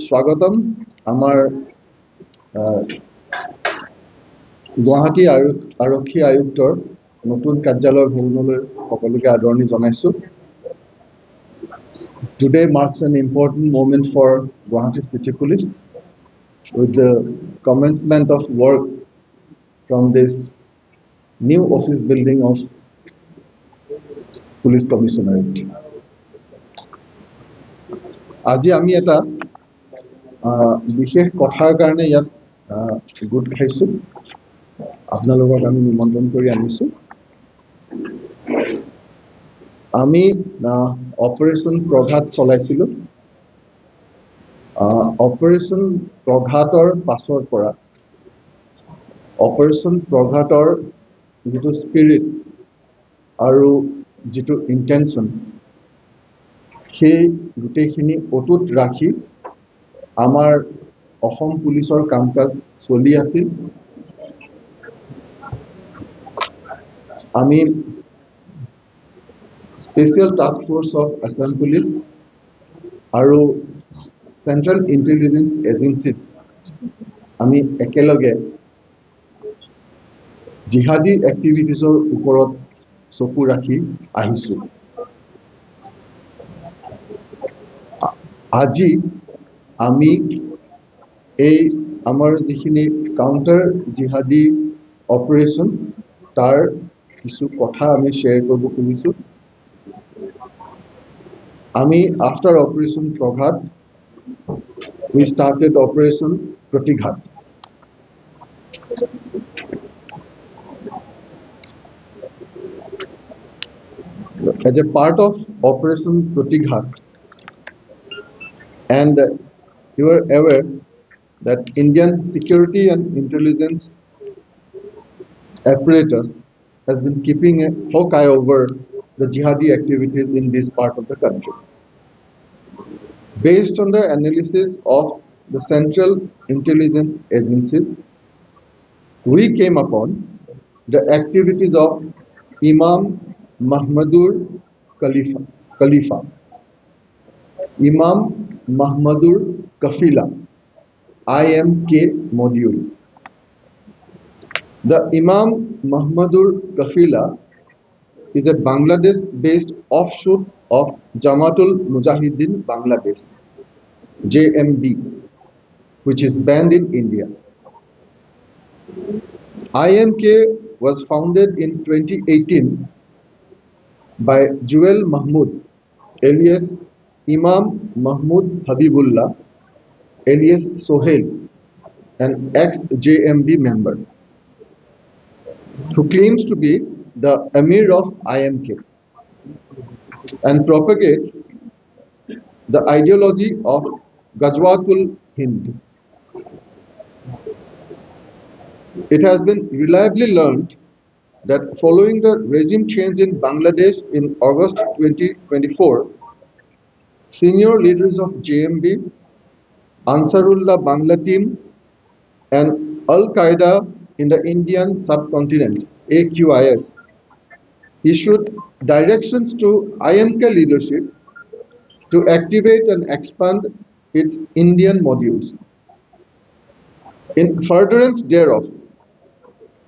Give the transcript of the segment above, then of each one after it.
স্বাগতম আমাৰ গুৱাহাটী আৰক্ষী আয়ুক্তৰ নতুন কাৰ্যালয় ভৱনলৈ সকলোকে আদৰণি জনাইছো। Today marks an important moment for Guwahati City Police with the commencement of work from this new office building of Police Commissionerate. আজি আমি এটা বিশেষ কথাৰ কাৰণে ইয়াত গোট খাইছো। আপোনালোকক আমি নিমন্ত্ৰণ কৰি আনিছো। আমি অপাৰেশ্যন প্ৰঘাত চলাইছিলো। অপাৰেশ্যন প্ৰঘাতৰ পাছৰ পৰা অপাৰেশ্যন প্ৰঘাতৰ যিটো স্পিৰিট আৰু যিটো ইণ্টেনশ্যন সেই গোটেইখিনি অটুট ৰাখি আমাৰ অসম পুলিচৰ কাম কাজ চলি আছিল। আমি special task force of Assam police আৰু চেন্ট্ৰেল ইন্টেলিজেন্স এজেন্সিজ আমি একেলগে জিহাদী এক্টিভিটিজৰ ওপৰত চকু ৰাখি আহিছো। আজি আমি এই আমাৰ যিখিনি কাউন্টাৰ জিহাদী অপাৰেশ্যনছ তাৰ কিছু কথা আমি শ্বেয়াৰ কৰিব খুজিছো। আমি after Operation Praghat, we started Operation Pratighat. As a part of Operation Pratighat, and you are aware that Indian security and intelligence apparatus has been keeping a hawk eye over the jihadi activities in this part of the country. Based on the analysis of the central intelligence agencies, we came upon the activities of Imam Mahmadur Khalifa, Imam Mahmadur Kafila, IMK module. The Imam Mahmadur Kafila is a Bangladesh-based offshoot of Jamaatul Mujahideen Bangladesh, JMB, which is banned in India. IMK was founded in 2018 by Joel Mahmood, alias Imam Mahmood Habibullah, alias Sohail, an ex-JMB member, who claims to be the Emir of IMK and propagates the ideology of Ghazwatul Hind. It has been reliably learned that following the regime change in Bangladesh in August 2024, senior leaders of JMB, Ansarullah Bangla team, and Al-Qaeda in the Indian subcontinent, AQIS, issued directions to IMK leadership to activate and expand its Indian modules. In furtherance thereof,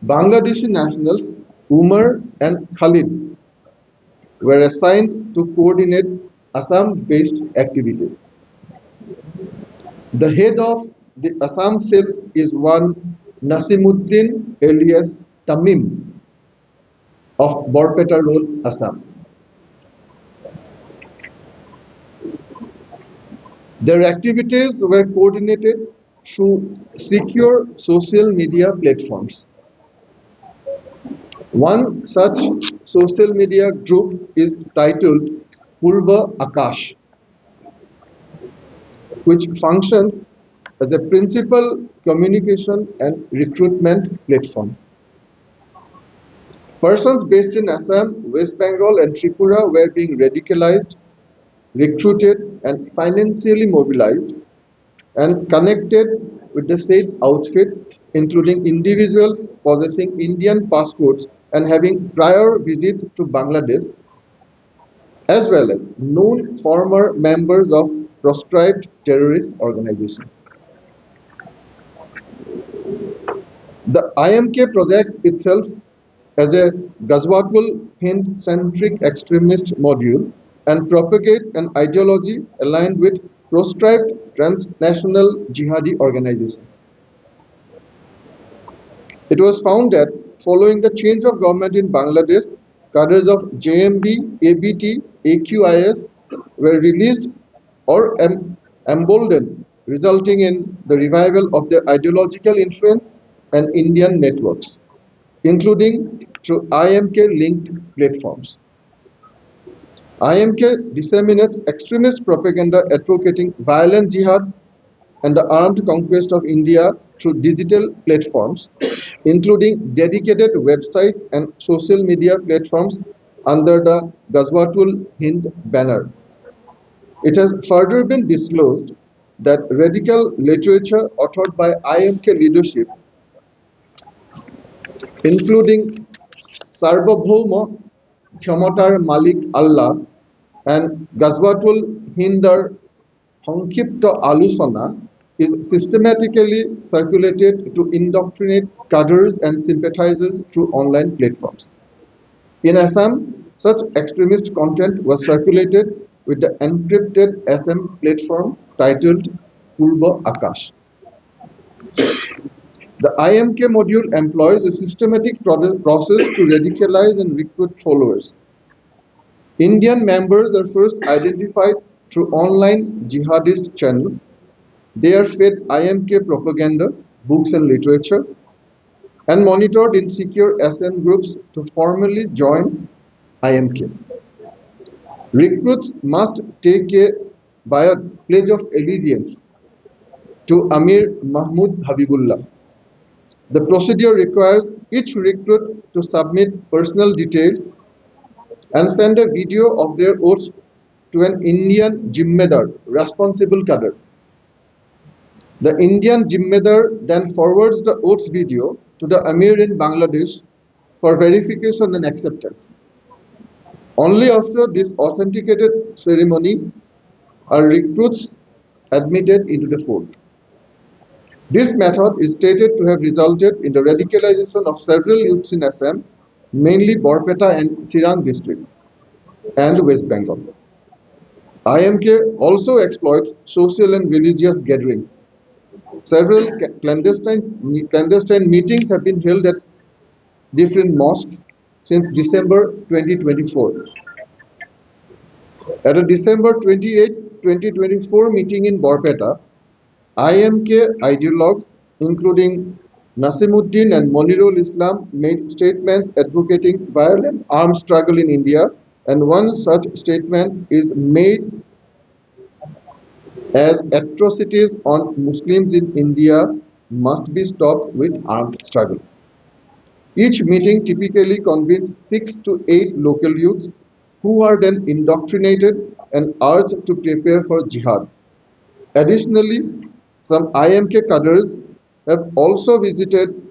Bangladeshi nationals Umar and Khalid were assigned to coordinate Assam-based activities. The head of the Assam cell is one Nasimuddin alias Tamim of Borpeta Road, Assam. Their activities were coordinated through secure social media platforms. One such social media group is titled Purva Akash, which functions as a principal communication and recruitment platform. Persons based in Assam, West Bengal, and Tripura were being radicalized, recruited, and financially mobilized and connected with the said outfit, including individuals possessing Indian passports and having prior visits to Bangladesh, as well as known former members of proscribed terrorist organizations. The IMK projects itself as a Ghazwatul Hind-centric extremist module and propagates an ideology aligned with proscribed transnational jihadi organizations. It was found that following the change of government in Bangladesh, cadres of JMB, ABT, AQIS were released or emboldened, resulting in the revival of their ideological influence and Indian networks, including through IMK-linked platforms. IMK disseminates extremist propaganda advocating violent jihad and the armed conquest of India through digital platforms, including dedicated websites and social media platforms under the Ghazwatul Hind banner. It has further been disclosed that radical literature authored by IMK leadership, including Sarvabhauma Khyamatar Malik Allah and Ghazwatul Hindar Hongkipta Alusana, is systematically circulated to indoctrinate cadres and sympathizers through online platforms. In Assam, such extremist content was circulated with the encrypted SM platform titled Purba Akash. The IMK module employs a systematic process to radicalize and recruit followers. Indian members are first identified through online jihadist channels. They are fed IMK propaganda, books and literature, and monitored in secure SM groups to formally join IMK. Recruits must take a by a pledge of allegiance to Amir Mahmud Habibullah. The procedure requires each recruit to submit personal details and send a video of their oaths to an Indian Jimmedar, responsible cadre. The Indian Jimmedar then forwards the oaths video to the Amir in Bangladesh for verification and acceptance. Only after this authenticated ceremony are recruits admitted into the fold. This method is stated to have resulted in the radicalization of several youths in Assam, mainly Borpeta and Sirang districts, and West Bengal. IMK also exploits social and religious gatherings. Several clandestine meetings have been held at different mosques since December 2024. At a December 28, 2024 meeting in Borpeta, IMK ideologues, including Nasimuddin and Monirul Islam, made statements advocating violent armed struggle in India, and one such statement is made as atrocities on Muslims in India must be stopped with armed struggle. Each meeting typically convenes 6 to 8 local youths who are then indoctrinated and urged to prepare for jihad. Additionally, some IMK cadres have also visited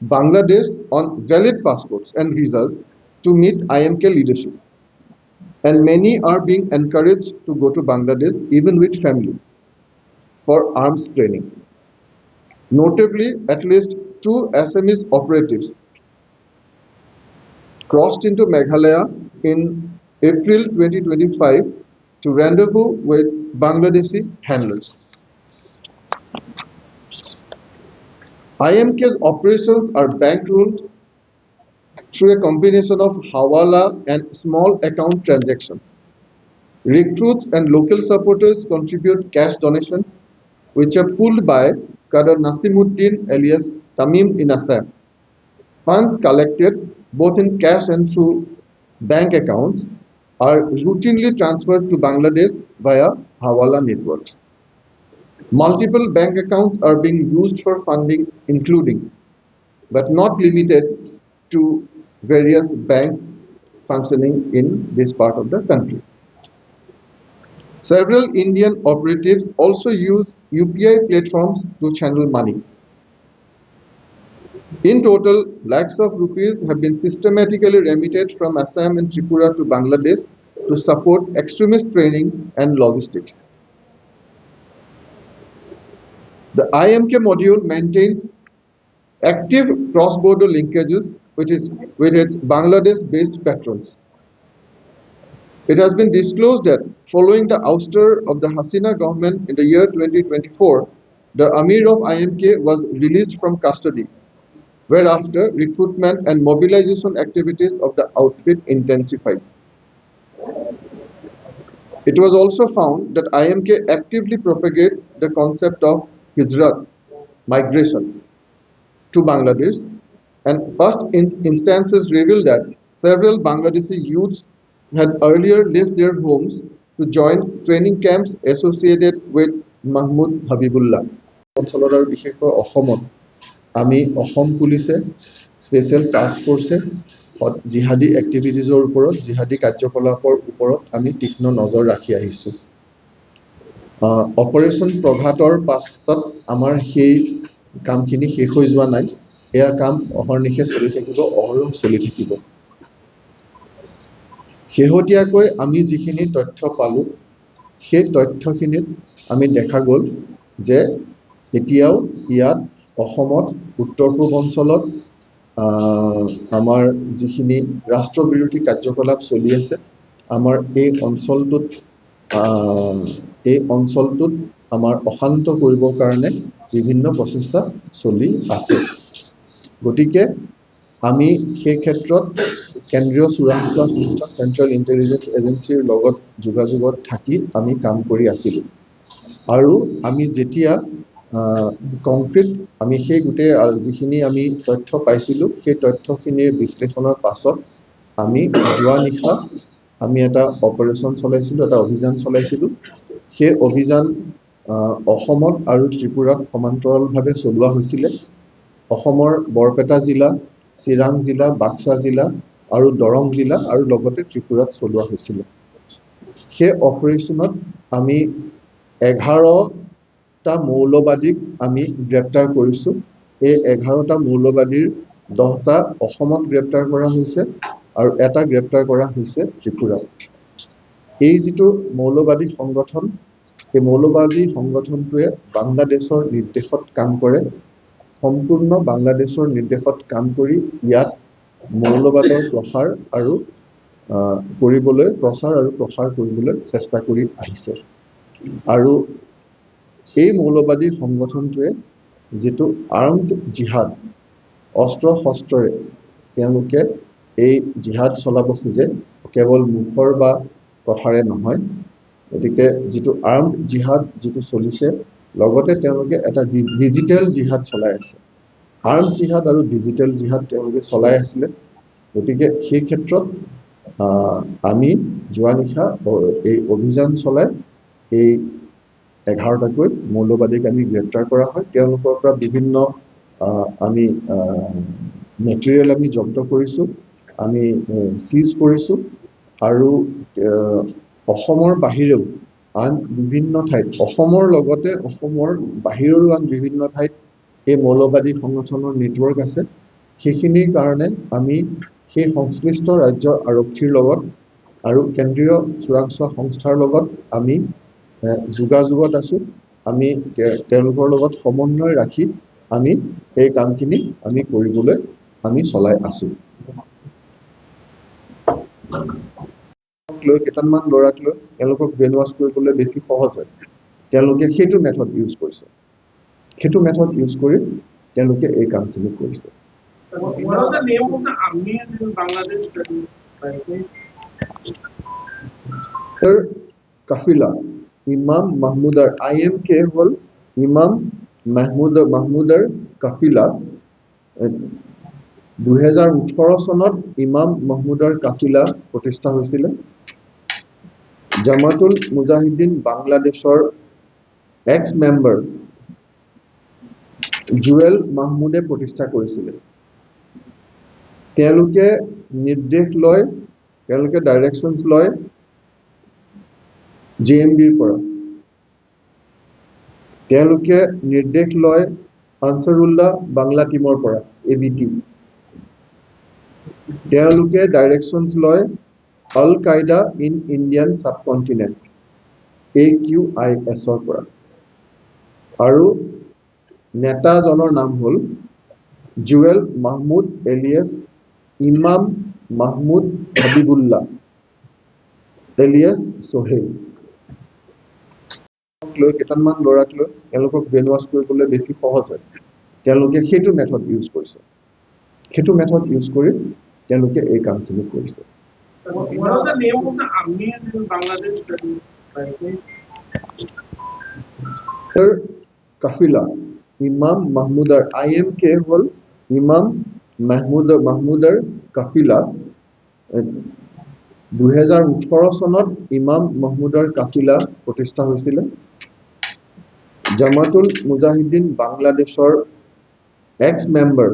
Bangladesh on valid passports and visas to meet IMK leadership, and many are being encouraged to go to Bangladesh even with family for arms training. Notably, at least 2 Assamese operatives crossed into Meghalaya in April 2025 to rendezvous with Bangladeshi handlers. IMK's operations are bankrolled through a combination of hawala and small account transactions. Recruits and local supporters contribute cash donations, which are pooled by Kader Nasimuddin alias Tamim in Assam. Funds collected both in cash and through bank accounts are routinely transferred to Bangladesh via hawala networks. Multiple bank accounts are being used for funding, including but not limited to various banks functioning in this part of the country. Several Indian operatives also use UPI platforms to channel money. In total, lakhs of rupees have been systematically remitted from Assam and Tripura to Bangladesh to support extremist training and logistics. The IMK module maintains active cross-border linkages with its Bangladesh-based patrons. It has been disclosed that following the ouster of the Hasina government in the year 2024, the Amir of IMK was released from custody, whereafter recruitment and mobilization activities of the outfit intensified. It was also found that IMK actively propagates the concept of Hijrat, migration, to Bangladesh, and past instances reveal that several Bangladeshi youths had earlier left their homes to join training camps associated with Mahmoud Habibullah. অঞ্চলত আৰু বিশেষকৈ অসমত আমি অসম পুলিচে special task forces Jihadi এক্টিভিটিজৰ ওপৰত জিহাদী কাৰ্যকলাপৰ ওপৰত আমি তীক্ষ্ণ নজৰ ৰাখি আহিছোঁ। অপাৰেশ্যন প্ৰঘাতৰ পাছত আমাৰ সেই কামখিনি শেষ হৈ যোৱা নাই, এয়া কাম অহৰ্নিশে চলি থাকিব, অহৰহ চলি থাকিব। শেহতীয়াকৈ আমি যিখিনি তথ্য পালোঁ, সেই তথ্যখিনিত আমি দেখা গ'ল যে এতিয়াও ইয়াত অসমত উত্তৰ পূব অঞ্চলত আমাৰ যিখিনি ৰাষ্ট্ৰবিৰোধী কাৰ্যকলাপ চলি আছে, আমাৰ এই অঞ্চলটোত আমাৰ অশান্ত কৰিবৰ কাৰণে বিভিন্ন প্ৰচেষ্টা চলি আছে। গতিকে আমি সেই ক্ষেত্ৰত কেন্দ্ৰীয় চোৰাংচোৱা সংস্থা চেণ্ট্ৰেল ইণ্টেলিজেন্স এজেঞ্চিৰ লগত যোগাযোগত থাকি আমি কাম কৰি আছিলোঁ। আৰু আমি যেতিয়া কংক্ৰিট আমি সেই গোটেই যিখিনি আমি তথ্য পাইছিলোঁ, সেই তথ্যখিনিৰ বিশ্লেষণৰ পাছত আমি যোৱা নিশা আমি এটা অপাৰেশ্যন চলাইছিলোঁ, এটা অভিযান চলাইছিলোঁ। সেই অভিযান অসমত আৰু ত্ৰিপুৰাত সমান্তৰালভাৱে চলোৱা হৈছিলে। অসমৰ বৰপেটা জিলা, চিৰাং জিলা, বাক্সা জিলা আৰু দৰং জিলা আৰু লগতে ত্ৰিপুৰাত চলোৱা হৈছিলে। সেই অপাৰেশ্যনত আমি 11টা মৌলবাদীক আমি গ্ৰেপ্তাৰ কৰিছোঁ। এই 11টা মৌলবাদীৰ 10টা অসমত গ্ৰেপ্তাৰ কৰা হৈছে আৰু এটা গ্ৰেপ্তাৰ কৰা হৈছে ত্ৰিপুৰাত। এই যিটো মৌলবাদী সংগঠন, এই মৌলবাদী সংগঠনটোৱে বাংলাদেশৰ নিৰ্দেশত কাম কৰে। সম্পূৰ্ণ বাংলাদেশৰ নিৰ্দেশত কাম কৰি ইয়াত মৌলবাদৰ প্ৰচাৰ আৰু প্ৰসাৰ কৰিবলৈ চেষ্টা কৰি আহিছে। আৰু এই মৌলবাদী সংগঠনটোৱে যিটো আৰ্মড জিহাদ, অস্ত্ৰ শস্ত্ৰৰে তেওঁলোকে এই জিহাদ চলাব খোজে, কেৱল মুখৰ বা কথাৰে নহয়। গতিকে যিটো আৰ্মড জিহাদ যিটো চলিছে, লগতে তেওঁলোকে এটা ডিজিটেল জিহাদ চলাই আছে। আৰ্মড জিহাদ আৰু ডিজিটেল জিহাদ তেওঁলোকে চলাই আছিলে। গতিকে সেই ক্ষেত্ৰত আমি যোৱা নিশা এই অভিযান চলাই এই 11টাকৈ মৌলবাদীক আমি গ্ৰেপ্তাৰ কৰা হয়। তেওঁলোকৰ পৰা বিভিন্ন আমি মেটেৰিয়েল আমি জব্দ কৰিছোঁ, আমি চিজ কৰিছোঁ আৰু অসমৰ বাহিৰেও আন বিভিন্ন ঠাইত, অসমৰ লগতে অসমৰ বাহিৰৰো আন বিভিন্ন ঠাইত এই মৌলবাদী সংগঠনৰ নেটৱৰ্ক আছে। সেইখিনিৰ কাৰণে আমি সেই সংশ্লিষ্ট ৰাজ্য আৰক্ষীৰ লগত আৰু কেন্দ্ৰীয় চোৰাংচোৱা সংস্থাৰ লগত আমি যোগাযোগত আছোঁ। আমি তেওঁলোকৰ লগত সমন্বয় ৰাখি আমি এই কামখিনি আমি কৰিবলৈ আমি চলাই আছোঁ। কেইটামান ল'ৰাক লৈ তেওঁলোকক ব্ৰেইন ৱাছ কৰিবলৈ বেছি সহজ হয়, তেওঁলোকে সেইটো মেথড ইউজ কৰিছে। সেইটো মেথড ইউজ কৰি তেওঁলোকে এই কামখিনি কৰিছে। কাফিলা ইমাম মাহমুদাৰ IMK হ'ল ইমাম মাহমুদাৰ কাফিলা। 2018 চনত ইমাম মাহমুদাৰ কাফিলা প্ৰতিষ্ঠা হৈছিলে। জামাতুল মুজাহিদিন বাংলাদেশৰ এক্স মেম্বাৰ জুৱেল মাহমুদে প্ৰতিষ্ঠা কৰিছিলে। তেওঁলোকে নিৰ্দেশ লয়, তেওঁলোকে ডাইৰেকশ্যনছ লয় JMBৰ পৰা। তেওঁলোকে নিৰ্দেশ লয় আনসাৰুল্লাহ বাংলা টিমৰ পৰা, ABT। তেওঁলোকে ডাইৰেকশ্যনছ লয় আল কায়দা ইন ইণ্ডিয়ান ছাবকণ্টিনেণ্ট, AQIS পৰা। আৰু নেতাজনৰ নাম হ'ল জুৱেল মাহমুদ এলিয়াছ ইমাম মাহমুদ হাবিবুল্লাহ এলিয়াছ সোহেল। লৈ কেইটামান ল'ৰাক লৈ তেওঁলোকক ব্ৰেইন ৱাছ কৰিবলৈ বেছি সহজ হয়, তেওঁলোকে সেইটো মেথড ইউজ কৰিছে, সেইটো মেথড ইউজ কৰি তেওঁলোকে এই কামখিনি কৰিছে। What was the name of the army in Bangladesh that you Kafila ইমাম মাহমুদাৰ IMK হ'ল ইমাম মাহমুদাৰ কাফিলা। 2018 চনত ইমাম মাহমুদাৰ কাফিলা প্ৰতিষ্ঠা হৈছিলে। জামাতুল মুজাহিদিন বাংলাদেশৰ এক্স মেম্বাৰ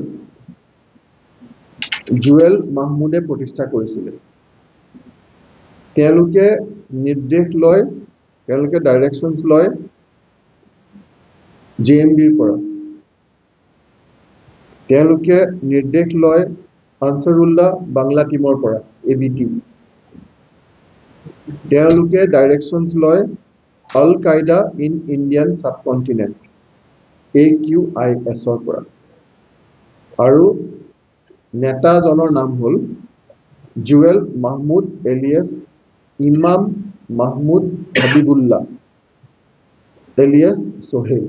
জুৱেল মাহমুদে প্ৰতিষ্ঠা কৰিছিলে। তেওঁলোকে নিৰ্দেশ লয়, তেওঁলোকে ডাইৰেকশ্যনছ লয় JMBৰ পৰা, তেওঁলোকে নিৰ্দেশ লয় আনসাৰুল্লাহ বাংলা টিমৰ পৰা ABT, তেওঁলোকে ডাইৰেকশ্যনছ লয় আল কায়দা ইন ইণ্ডিয়ান ছাবকণ্টিনেণ্ট AQIS পৰা, আৰু নেতাজনৰ নাম হ'ল জুৱেল মাহমুদ এলিয়াছ ইমাম মাহমুদ হাবিবুল্লাহ এলিয়াছ সোহেল।